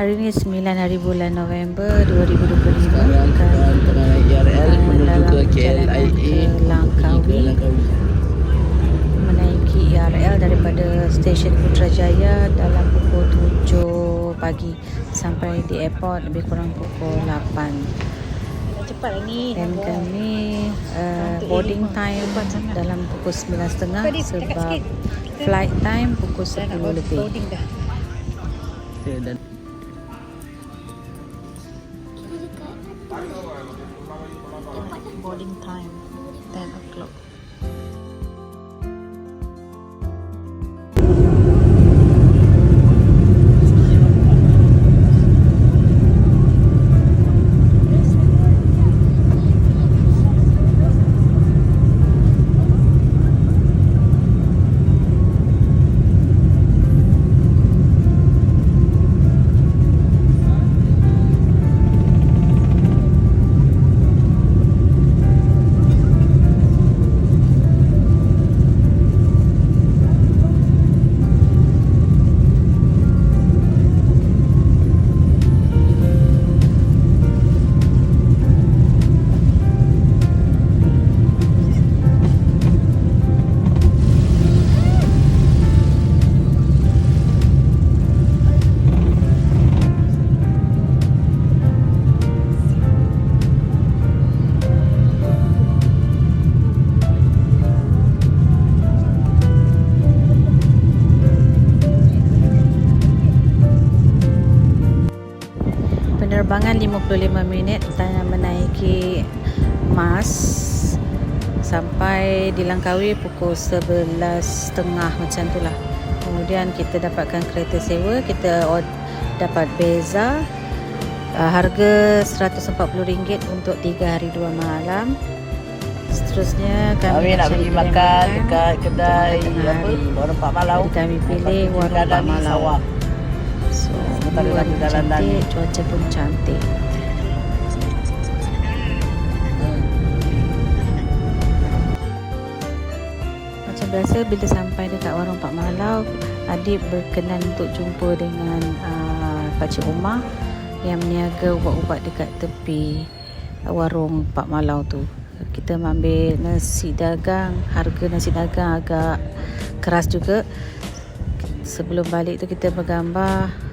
Hari ni 9 hari bulan November 2025. Sekarang kita tengah naik KRL menuju ke KLIA ke Langkawi, menaiki KRL daripada stesen Putrajaya dalam pukul 7 pagi sampai di airport lebih kurang pukul 8. Cepat ni. Dan kami boarding time dalam pukul 9.30 sebab flight time pukul 10 lebih. dan Boarding time 10 o'clock. Penerbangan 55 minit dan menaiki MAS sampai di Langkawi pukul 11.30 macam tu lah. Kemudian kita dapatkan kereta sewa, kita dapat beza harga RM140 untuk 3 hari 2 malam. Seterusnya kami nak pergi makan dekat kedai Warung Pak Malau. Jadi kami pilih Warung Pak Malau. So, view cantik, cuaca pun cantik. Macam biasa bila sampai dekat Warung Pak Malau, adik berkenan untuk jumpa dengan Pakcik Umar yang meniaga ubat-ubat dekat tepi Warung Pak Malau tu. Kita ambil nasi dagang, harga nasi dagang agak keras juga. Sebelum balik tu kita bergambar.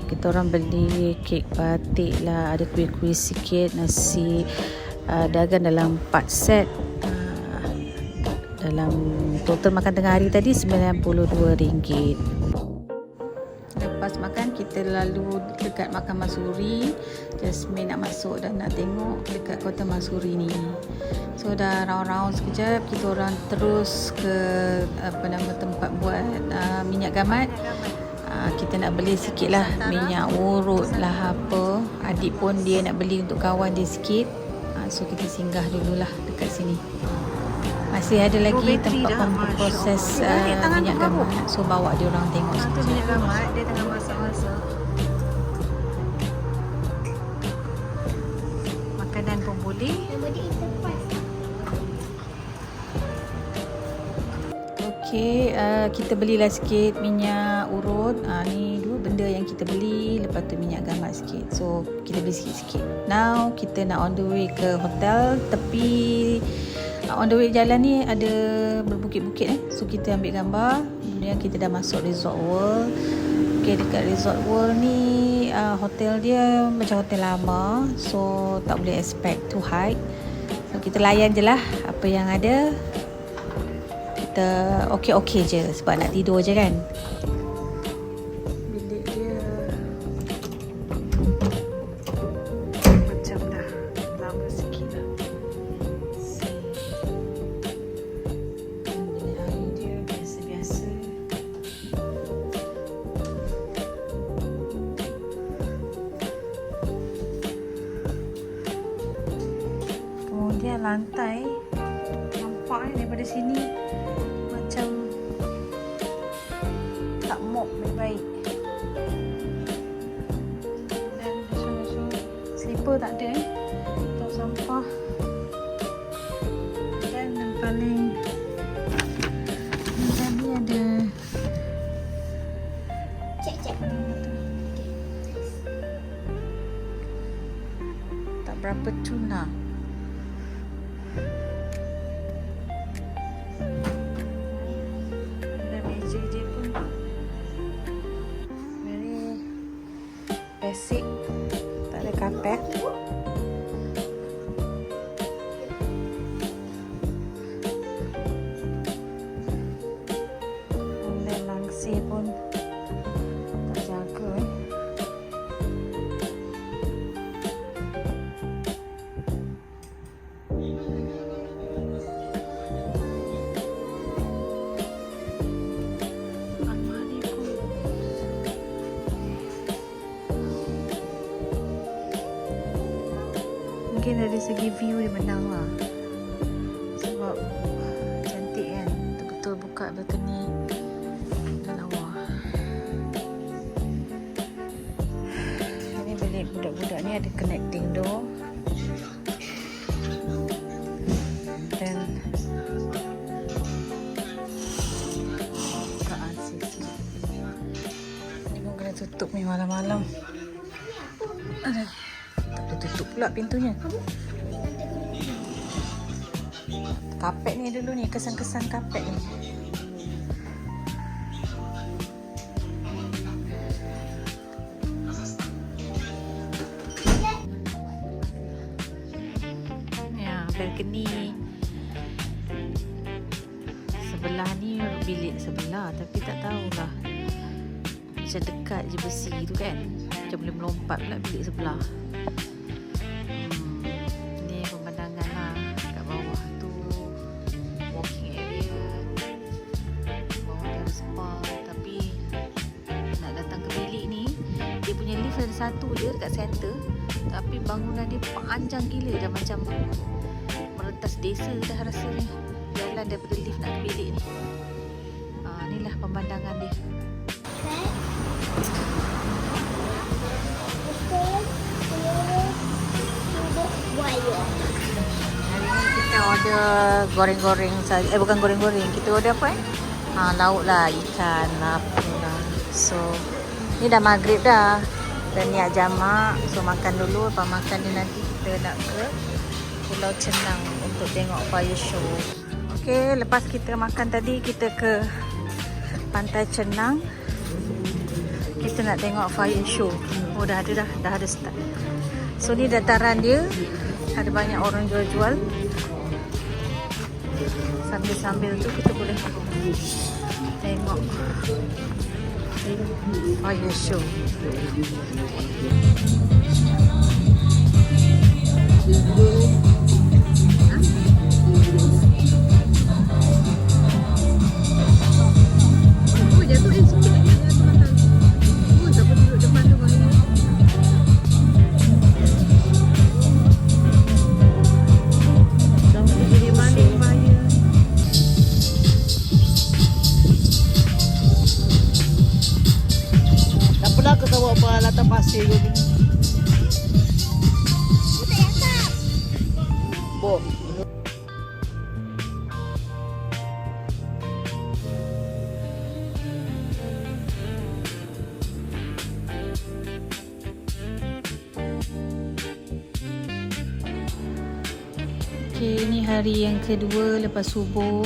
Kita orang beli kek batik lah, ada kuih-kuih sikit, nasi dagang dalam 4 set. Dalam total makan tengah hari tadi RM92. Lepas makan kita lalu dekat Makam Masuri. Jasmine nak masuk dan nak tengok dekat Kota Masuri ni. So dah round-round sekejap, kita orang terus ke tempat buat minyak gamat. Kita nak beli sikit lah minyak urut lah apa. Adik pun dia nak beli untuk kawan dia sikit. So kita singgah dululah dekat sini. Masih ada lagi tempat proses minyak gamat. So bawa dia orang tengok sekejap. Minyak gamat dia tengah masak-masak. Makanan pun boleh. Okey, kita belilah sikit minyak urut. Ni dua benda yang kita beli. Lepas tu minyak gamat sikit. So kita beli sikit-sikit. Now kita nak on the way ke hotel. Tepi on the way jalan ni ada berbukit-bukit So kita ambil gambar. Kemudian kita dah masuk Resort World. Okey, dekat Resort World ni hotel dia macam hotel lama. So tak boleh expect too high. So kita layan je lah apa yang ada. Kita okey-okey je sebab nak tidur je kan. Bilik dia macam dah lama sikit lah. Bilik air dia biasa-biasa. Kemudian lantai nampak daripada sini macam tak mop baik-baik. Dan slipper tak ada untuk sampah. Dan yang paling tadi ada cek berapa tuna. Dan meja dia pun very basic, tak ada kapet. Dan langsir pun tak jaga almari pun. Mungkin dari segi view dia menang lah, sebab cantik kan, betul-betul buka balcony dan lawa. Ini bilik budak-budak ni ada connecting door dan bukaan sisi. Ni pun kena tutup ni malam-malam. Ada tak boleh tutup pula pintunya. Kapet ni dulu ni, kesan-kesan kapet ni. Ya, balcony. Sebelah ni bilik sebelah, tapi tak tahulah. Macam dekat je besi tu kan. Macam boleh melompat pula bilik sebelah. Ni pemandangan lah. Kat bawah tu walking area. Bawah tu ada spa. Tapi nak datang ke bilik ni, dia punya lift ada satu je dekat center. Tapi bangunan dia panjang gila, dah macam merentas desa dah rasanya. Jalan daripada lift nak ke bilik ni. Inilah pemandangan dia. Hari ni kita order goreng-goreng saja. Bukan goreng-goreng. Kita order apa lauk lah, ikan lah, apa lah. So, ni dah maghrib dah. Dan niat jamak. So, makan dulu. Lepas makan ni nanti kita nak ke Pulau Cenang untuk tengok fire show. Okay, lepas kita makan tadi, kita ke Pantai Cenang. Kita nak tengok fire show. Oh, dah ada start. So, ni dataran dia. Ada banyak orang jual-jual. Sambil-sambil tu kita boleh tengok fire show. Pasir ke ni. Bo. Okay, ni hari yang kedua lepas subuh.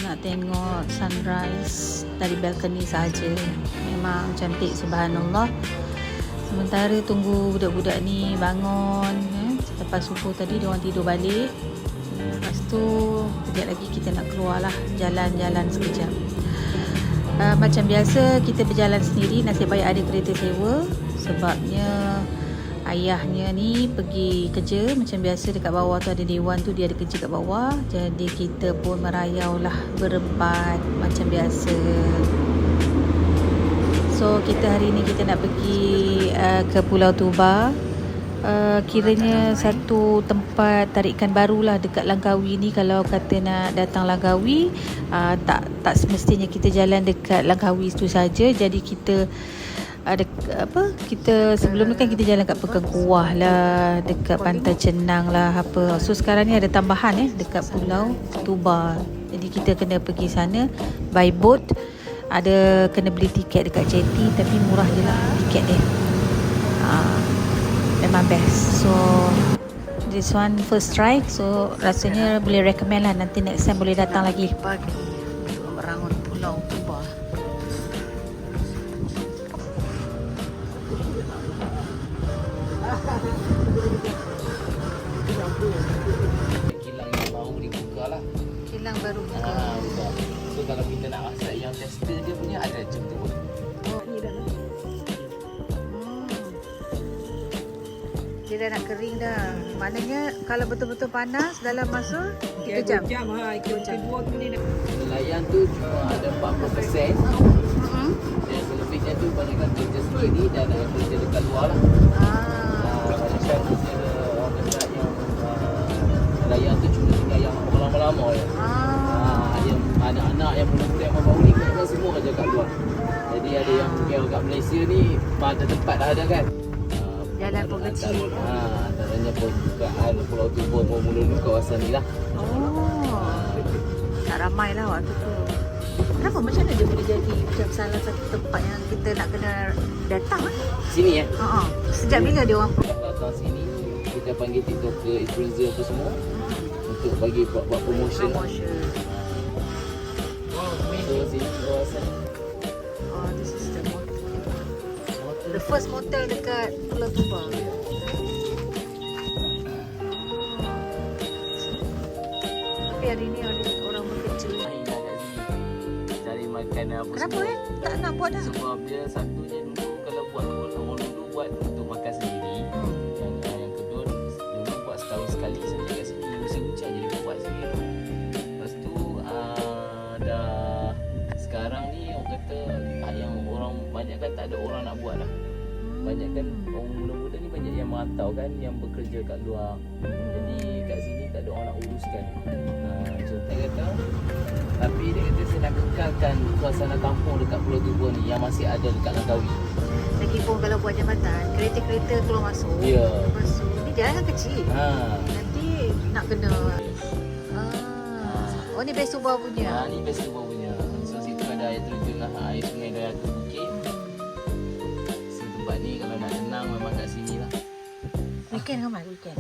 Nak tengok sunrise dari balcony saja. Memang cantik, subhanallah. Sementara tunggu budak-budak ni bangun lepas subuh tadi, diorang tidur balik. Lepas tu sekejap lagi kita nak keluar lah, jalan-jalan sekejap. Macam biasa kita berjalan sendiri. Nasib baik ada kereta sewa. Sebabnya ayahnya ni pergi kerja. Macam biasa dekat bawah tu ada dewan tu, dia ada kerja kat bawah. Jadi kita pun merayau lah berempat macam biasa. So kita hari ni kita nak pergi ke Pulau Tuba. Kiranya satu tempat tarikan barulah dekat Langkawi ni. Kalau kata nak datang Langkawi, tak semestinya kita jalan dekat Langkawi tu saja. Jadi kita ada kita sebelum ni kan kita jalan kat Pekan Kuah lah, dekat Pantai Cenang lah apa. So sekarang ni ada tambahan dekat Pulau Tuba. Jadi kita kena pergi sana by boat. Ada kena beli tiket dekat jetty, tapi murah je lah tiket dia. memang best. So this one first try, so rasanya boleh recommend lah. Nanti next time boleh datang lagi. Pagi untuk merangun Pulau Tuba. Kilang yang baru dibuka lah. Kilang baru buka. Buka. So kalau kita nak masak yang tester dia punya ada macam tu. Oh, ni dah. Dia dah nak kering dah. Maknanya kalau betul-betul panas dalam masa 3 jam. 2 jam ha, ikut kedua tu ni dah. Nelayan tu cuma ada 40%. Dan selebihnya tu banyakkan kerja sendiri dan kerja dekat luar lah. Banyakkan kerja orang kata yang nelayan tu cuma tinggal yang orang lama-lama je. Yang anak-anak yang muda-muda yang baru ni kan semua kerja kat luar. Jadi ada yang pergi kat Malaysia ni ada tempat dah ada kan. Jalan pun kecil. Antaranya pembukaan Pulau Tuba mula-mula kawasan ni lah. Tak ramai lah waktu tu. Kenapa? Macam mana dia boleh jadi macam salah satu tempat yang kita nak kena datang? Sini ya. Sejak bila dia orang Datang sini kita panggil TikToker, influencer apa semua untuk bagi buat promotion. So sini kawasan. Oh, this is the motel. The first motel dekat Pulau Tuba. Tapi hari ni ada orang bekerja. Cari makan apa Kenapa semua. tak nak buat dah? Sebab dia satunya dulu kalau buat orang dulu buat untuk makan sendiri. Yang kedua dulu buat setahun sekali saja kat sini. Musim hujan jadi buat sendiri. Lepas tu dah sekarang ni orang kata yang orang banyak kan tak ada orang nak buat dah. Banyak kan orang muda-muda ni banyak yang merantau kan, yang bekerja kat luar. Jadi kat sini tak ada orang nak uruskan. Contoh kata, tapi dia kata saya nak kekalkan suasana kampung dekat Pulau Tuba ni yang masih ada dekat Langkawi. Lagipun kalau buat jambatan, kereta-kereta keluar masuk. Ya. Lepas tu, ni jalan kan kecil. Nanti nak kena. Oh, ni best Tuba punya. Ni best Tuba punya. So situ ada air terjun lah, air sungai Dayatu Bukit. Tempat ni kalau nak tenang memang kat sini lah. Weekend ramai weekend.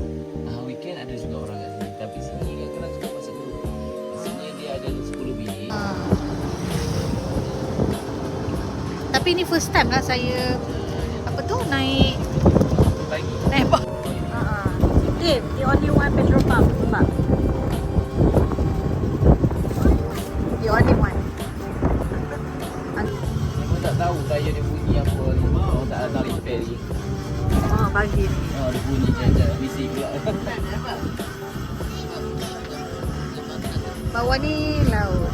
Weekend ada juga orang kat sini. Tapi sini kadang-kadang suka masuk dulu. Sini dia ada 10 bilik. Tapi ni first time lah saya apa tu naik Pagi. bot. The only one petrol pump. The only one. Memang tak tahu tayar dia bunyi apa. Orang tak datang repair lagi. Pagi ni. Dia bunyi je bising pula. Bawah ni laut.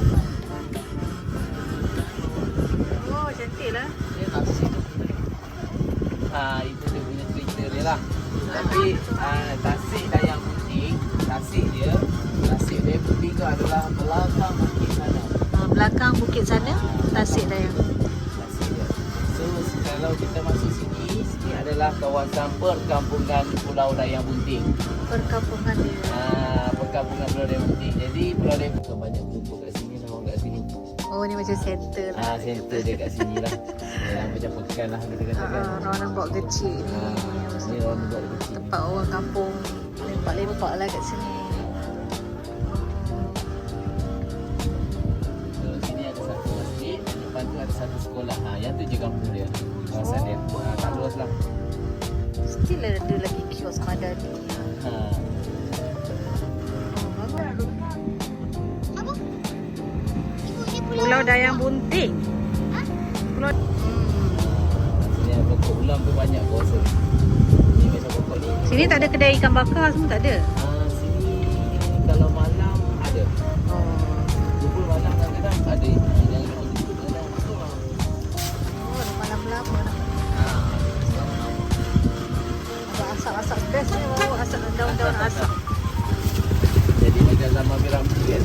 Oh, cantik lah. Dia nak situ. Itu dia punya cerita dia lah. Tapi tasik Dayang Bunting, tasik dia Bunting tu adalah belakang bukit sana. Belakang bukit sana, Tasik Dayang. Tasik dia. So kalau kita masuk sini adalah kawasan perkampungan Pulau Dayang Bunting. Perkampungan dia. Perkampungan Pulau Dayang Bunting. Jadi Pulau Dayang Bunting banyak kumpul kat sini lah, orang kat sini. Oh, ni macam center lah. Center dia kat sini lah. Macam pekan lah kita katakan. Orang buat kecil ni. Ni orang buat kecil. Tempat orang kampung lepak-lepak lah kat sini. So sini ada satu masjid, depan tu ada satu sekolah. Yang tu je kampung dia. Kawasan dia. Tak luas lah. Still ada lagi kios Madani. Pulau Dayang Bunting. Pulau Sini ada pokok ulam tu banyak kawasan. Ni macam pokok ni. Sini tak ada kedai ikan bakar semua tak ada. Sini kalau malam ada. 20 malam kadang-kadang ada yang duduk dalam rumah. Oh, malam lama lah. Ada asap-asap best ni, bawa asap daun-daun asap. Jadi macam zaman Piramid kan.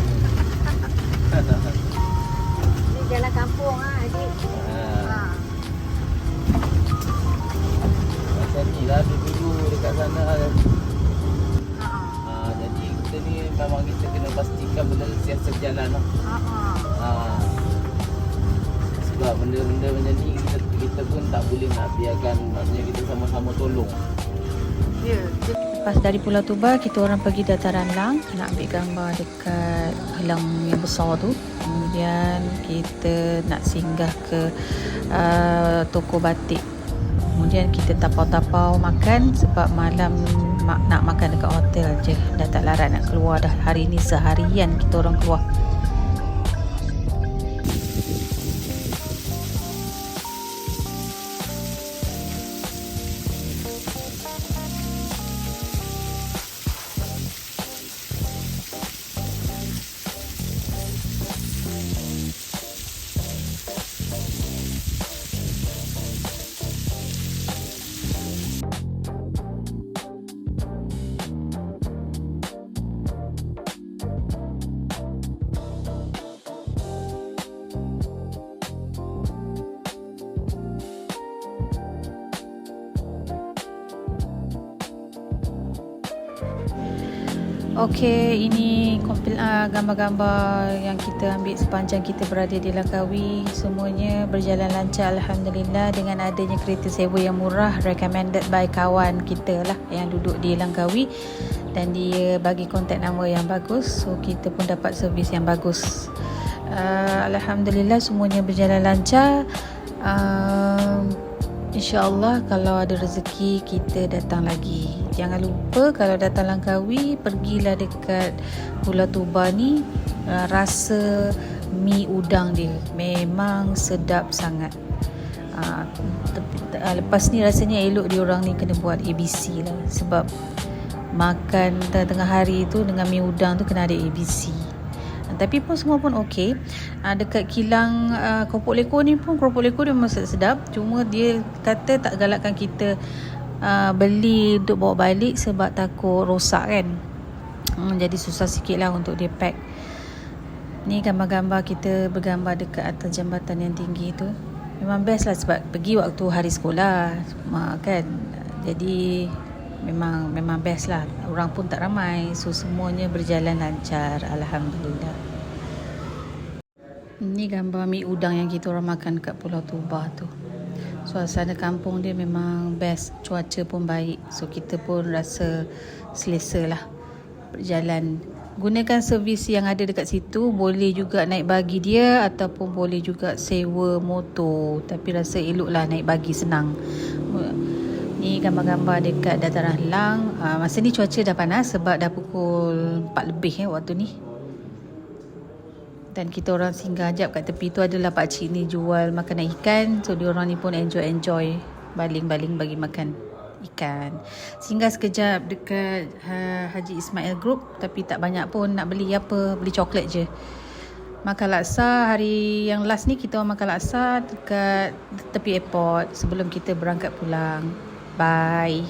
Ni jalan kampung ah, adik. Macam ni lah dulu dekat sana. Jadi kita ni memang kita kena pastikan benda siap sejalan lah. Sebab benda-benda macam ni kita pun tak boleh nak biarkan, maksudnya kita sama-sama tolong. Ya. Lepas dari Pulau Tuba, kita orang pergi Dataran Lang nak ambil gambar dekat helang yang besar tu. Kemudian kita nak singgah ke toko batik. Kemudian kita tapau-tapau makan sebab malam nak makan dekat hotel je. Dah tak larat nak keluar dah. Hari ni seharian kita orang keluar. Okey, ini gambar-gambar yang kita ambil sepanjang kita berada di Langkawi. Semuanya berjalan lancar alhamdulillah dengan adanya kereta sewa yang murah, recommended by kawan kita lah yang duduk di Langkawi, dan dia bagi kontak nombor yang bagus, so kita pun dapat servis yang bagus. Alhamdulillah semuanya berjalan lancar. InsyaAllah kalau ada rezeki kita datang lagi. Jangan lupa kalau datang Langkawi, pergilah dekat Pulau Tuba ni. Rasa mi udang dia memang sedap sangat. Lepas ni rasanya elok diorang ni kena buat ABC lah, sebab makan tengah hari tu dengan mi udang tu kena ada ABC. Tapi pun semua pun okey. Dekat kilang keropok lekor ni pun, keropok lekor dia memang sedap. Cuma dia kata tak galakkan kita beli untuk bawa balik sebab takut rosak kan. Jadi susah sikit lah untuk dia pack. Ni gambar-gambar kita bergambar dekat atas jambatan yang tinggi tu. Memang best lah sebab pergi waktu hari sekolah kan. Jadi memang best lah. Orang pun tak ramai, so semuanya berjalan lancar alhamdulillah. Ni gambar mi udang yang kita orang makan kat Pulau Tuba tu. Suasana kampung dia memang best, cuaca pun baik, so kita pun rasa selesa lah berjalan. Gunakan servis yang ada dekat situ. Boleh juga naik bagi dia ataupun boleh juga sewa motor, tapi rasa elok lah naik bagi, senang. Ni gambar-gambar dekat Dataran Lang. Masa ni cuaca dah panas sebab dah pukul 4 lebih waktu ni. Dan kita orang singgah jap kat tepi tu, adalah pakcik ni jual makanan ikan. So diorang ni pun enjoy baling-baling bagi makan ikan. Singgah sekejap dekat Haji Ismail Group, tapi tak banyak pun nak beli apa, beli coklat je. Makan laksa, hari yang last ni kita orang makan laksa dekat tepi airport sebelum kita berangkat pulang. Bye.